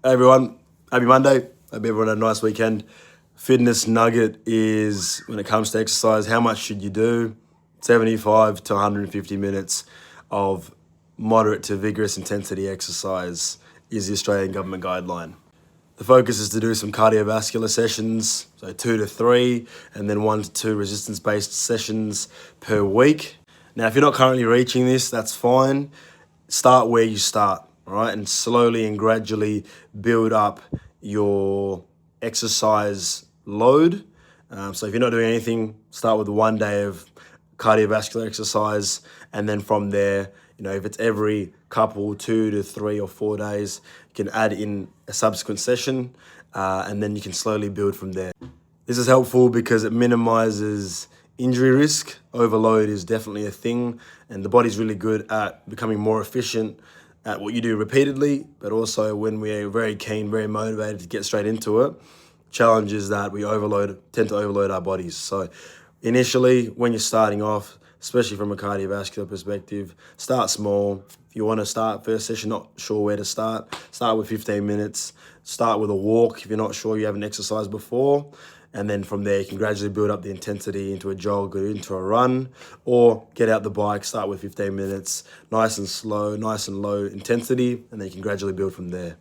Hey everyone, happy Monday. Hope everyone had a nice weekend. Fitness nugget is when it comes to exercise, how much should you do? 75 to 150 minutes of moderate to vigorous intensity exercise is the Australian government guideline. The focus is to do some cardiovascular sessions, so 2 to 3, and then 1 to 2 resistance-based sessions per week. Now, if you're not currently reaching this, that's fine. Start where you start, all right? And slowly and gradually build up your exercise load. So if you're not doing anything, start with 1 day of cardiovascular exercise, and then from there, if it's every couple, 2 to 3 or 4 days, you can add in a subsequent session, and then you can slowly build from there. This is helpful because it minimizes injury risk. Overload is definitely a thing, and the body's really good at becoming more efficient at what you do repeatedly, but also when we're very keen, very motivated to get straight into it, challenge is that we tend to overload our bodies. So initially, when you're starting off, especially from a cardiovascular perspective, start small. If you want to start first session, not sure where to start with 15 minutes. Start with a walk if you're not sure, you haven't exercised before. And then from there, you can gradually build up the intensity into a jog or into a run, or get out the bike, start with 15 minutes, nice and slow, nice and low intensity, and then you can gradually build from there.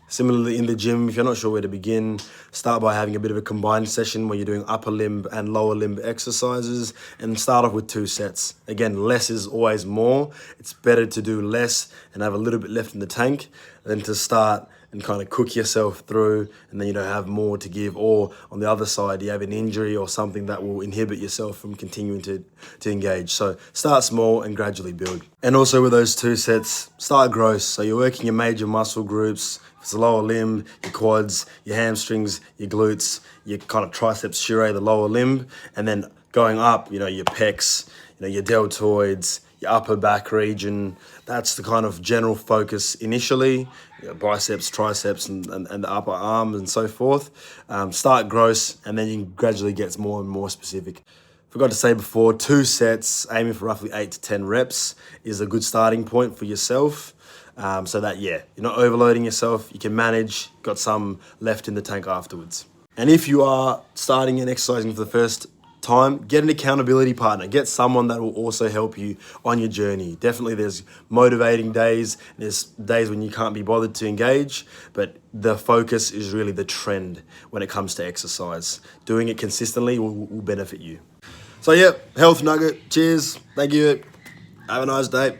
Similarly, in the gym, if you're not sure where to begin, start by having a bit of a combined session where you're doing upper limb and lower limb exercises, and start off with 2 sets. Again, less is always more. It's better to do less and have a little bit left in the tank than to start and kind of cook yourself through, and then you don't have more to give, or on the other side, you have an injury or something that will inhibit yourself from continuing to engage. So start small and gradually build. And also with those 2 sets, start gross. So you're working your major muscle groups. If it's the lower limb, your quads, your hamstrings, your glutes, your kind of triceps surae, the lower limb, and then going up, your pecs, your deltoids, your upper back region. That's the kind of general focus initially, biceps, triceps, and the upper arms and so forth. Start gross, and then you can gradually get more and more specific. Forgot to say before, 2 sets, aiming for roughly 8 to 10 reps is a good starting point for yourself. So that, you're not overloading yourself, you can manage, got some left in the tank afterwards. And if you are starting and exercising for the first time, get an accountability partner. Get someone that will also help you on your journey. Definitely there's motivating days, there's days when you can't be bothered to engage, but the focus is really the trend when it comes to exercise. Doing it consistently will benefit you. So health nugget, cheers, thank you, have a nice day.